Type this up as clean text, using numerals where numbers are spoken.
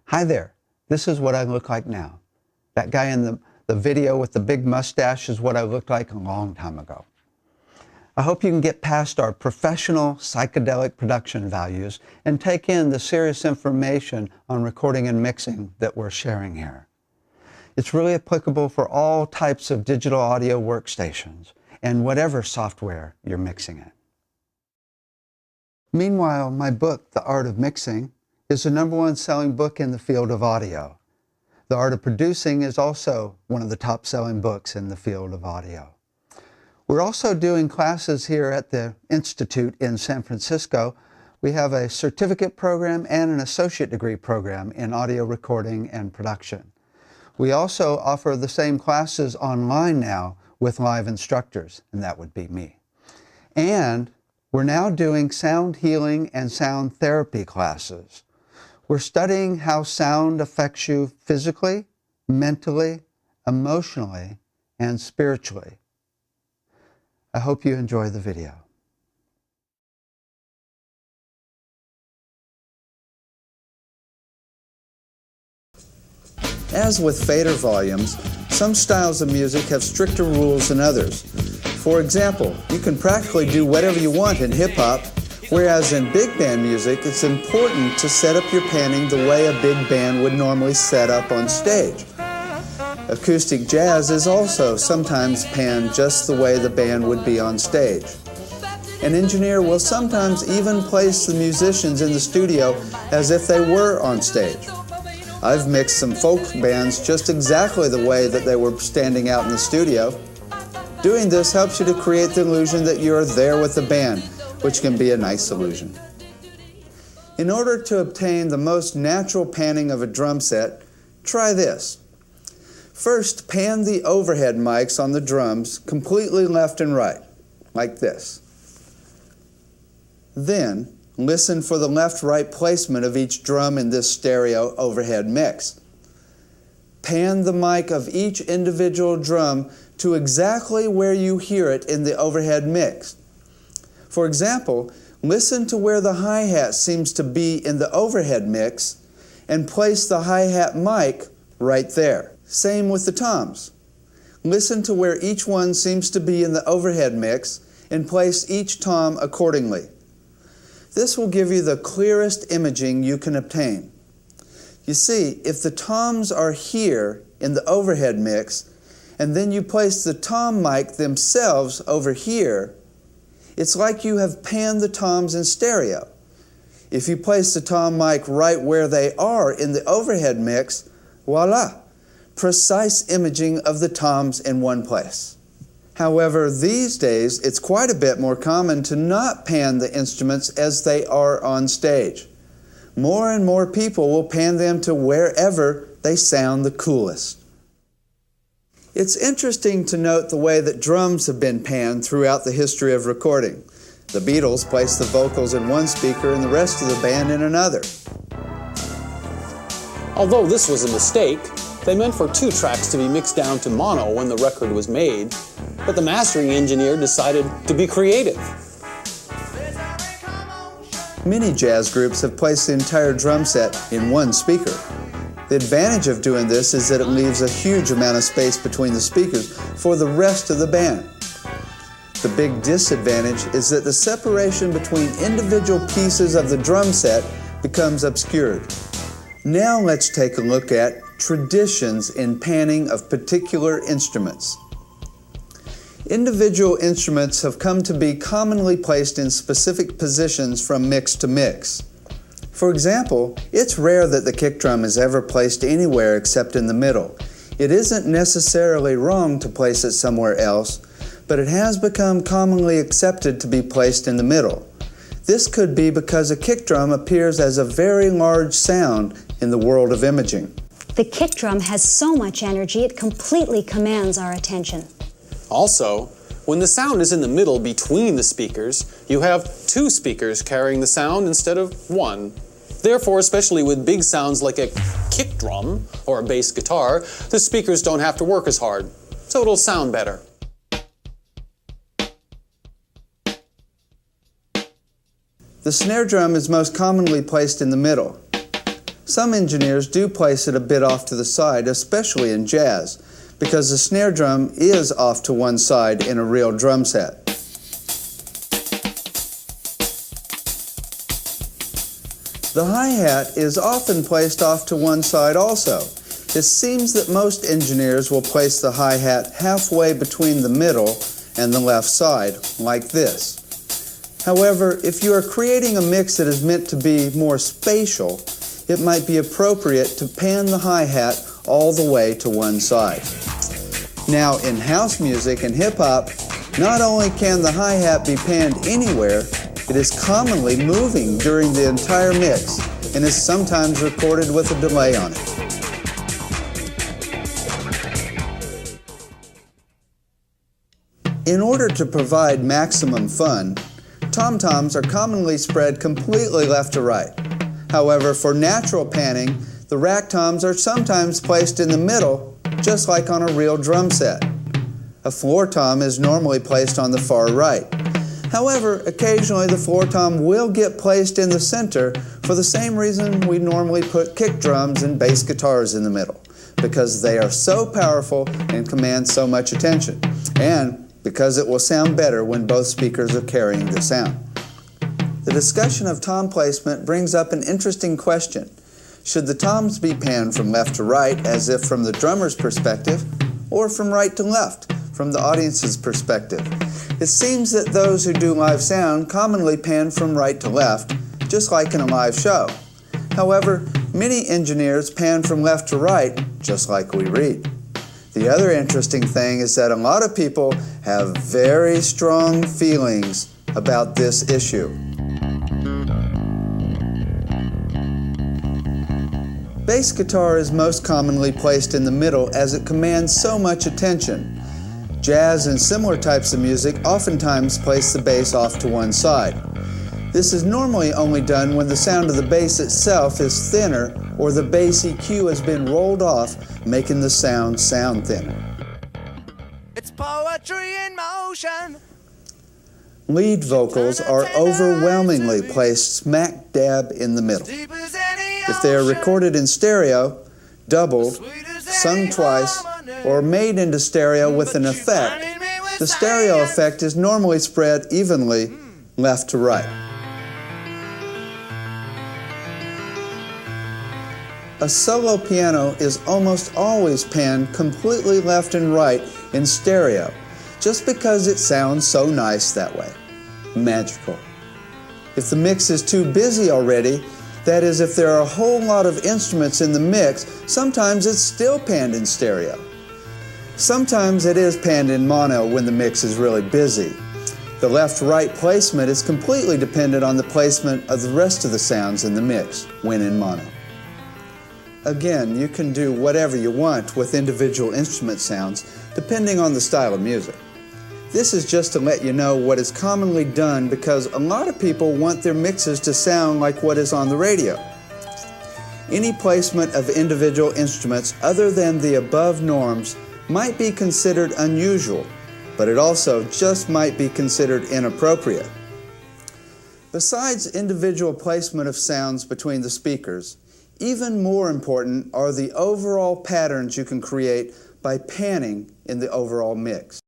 Hi there, this is what I look like now. That guy in the video with the big mustache is what I looked like a long time ago. I hope you can get past our professional psychedelic production values and take in the serious information on recording and mixing that we're sharing here. It's really applicable for all types of digital audio workstations and whatever software you're mixing in. Meanwhile, my book, The Art of Mixing, is the #1 selling book in the field of audio. The Art of Producing is also one of the top-selling books in the field of audio. We're also doing classes here at the Institute in San Francisco. We have a certificate program and an associate degree program in audio recording and production. We also offer the same classes online now with live instructors, and that would be me. And we're now doing sound healing and sound therapy classes. We're studying how sound affects you physically, mentally, emotionally, and spiritually. I hope you enjoy the video. As with fader volumes, some styles of music have stricter rules than others. For example, you can practically do whatever you want in hip-hop, whereas in big band music, it's important to set up your panning the way a big band would normally set up on stage. Acoustic jazz is also sometimes panned just the way the band would be on stage. An engineer will sometimes even place the musicians in the studio as if they were on stage. I've mixed some folk bands just exactly the way that they were standing out in the studio. Doing this helps you to create the illusion that you're there with the band, which can be a nice illusion. In order to obtain the most natural panning of a drum set, try this. First, pan the overhead mics on the drums completely left and right, like this. Then, listen for the left-right placement of each drum in this stereo overhead mix. Pan the mic of each individual drum to exactly where you hear it in the overhead mix. For example, listen to where the hi-hat seems to be in the overhead mix and place the hi-hat mic right there. Same with the toms. Listen to where each one seems to be in the overhead mix and place each tom accordingly. This will give you the clearest imaging you can obtain. You see, if the toms are here in the overhead mix and then you place the tom mic themselves over here, it's like you have panned the toms in stereo. If you place the tom mic right where they are in the overhead mix, voila! Precise imaging of the toms in one place. However, these days, it's quite a bit more common to not pan the instruments as they are on stage. More and more people will pan them to wherever they sound the coolest. It's interesting to note the way that drums have been panned throughout the history of recording. The Beatles placed the vocals in one speaker and the rest of the band in another. Although this was a mistake, they meant for 2 tracks to be mixed down to mono when the record was made, but the mastering engineer decided to be creative. Many jazz groups have placed the entire drum set in one speaker. The advantage of doing this is that it leaves a huge amount of space between the speakers for the rest of the band. The big disadvantage is that the separation between individual pieces of the drum set becomes obscured. Now let's take a look at traditions in panning of particular instruments. Individual instruments have come to be commonly placed in specific positions from mix to mix. For example, it's rare that the kick drum is ever placed anywhere except in the middle. It isn't necessarily wrong to place it somewhere else, but it has become commonly accepted to be placed in the middle. This could be because a kick drum appears as a very large sound in the world of imaging. The kick drum has so much energy, it completely commands our attention. Also, when the sound is in the middle between the speakers, you have 2 speakers carrying the sound instead of 1. Therefore, especially with big sounds like a kick drum or a bass guitar, the speakers don't have to work as hard, so it'll sound better. The snare drum is most commonly placed in the middle. Some engineers do place it a bit off to the side, especially in jazz, because the snare drum is off to one side in a real drum set. The hi-hat is often placed off to one side also. It seems that most engineers will place the hi-hat halfway between the middle and the left side, like this. However, if you are creating a mix that is meant to be more spatial, it might be appropriate to pan the hi-hat all the way to one side. Now, in house music and hip-hop, not only can the hi-hat be panned anywhere, it is commonly moving during the entire mix and is sometimes recorded with a delay on it. In order to provide maximum fun, tom-toms are commonly spread completely left to right. However, for natural panning, the rack toms are sometimes placed in the middle, just like on a real drum set. A floor tom is normally placed on the far right. However, occasionally the floor tom will get placed in the center for the same reason we normally put kick drums and bass guitars in the middle, because they are so powerful and command so much attention, and because it will sound better when both speakers are carrying the sound. The discussion of tom placement brings up an interesting question. Should the toms be panned from left to right, as if from the drummer's perspective, or from right to left, from the audience's perspective? It seems that those who do live sound commonly pan from right to left, just like in a live show. However, many engineers pan from left to right, just like we read. The other interesting thing is that a lot of people have very strong feelings about this issue. Bass guitar is most commonly placed in the middle as it commands so much attention. Jazz and similar types of music oftentimes place the bass off to one side. This is normally only done when the sound of the bass itself is thinner or the bass EQ has been rolled off, making the sound thinner. It's poetry in motion. Lead vocals are overwhelmingly placed smack dab in the middle. If they are recorded in stereo, doubled, sung twice, or made into stereo with an effect, the stereo effect is normally spread evenly left to right. A solo piano is almost always panned completely left and right in stereo, just because it sounds so nice that way. Magical. If the mix is too busy already, that is, if there are a whole lot of instruments in the mix, sometimes it's still panned in stereo. Sometimes it is panned in mono when the mix is really busy. The left-right placement is completely dependent on the placement of the rest of the sounds in the mix when in mono. Again, you can do whatever you want with individual instrument sounds, depending on the style of music. This is just to let you know what is commonly done because a lot of people want their mixes to sound like what is on the radio. Any placement of individual instruments other than the above norms might be considered unusual, but it also just might be considered inappropriate. Besides individual placement of sounds between the speakers, even more important are the overall patterns you can create by panning in the overall mix.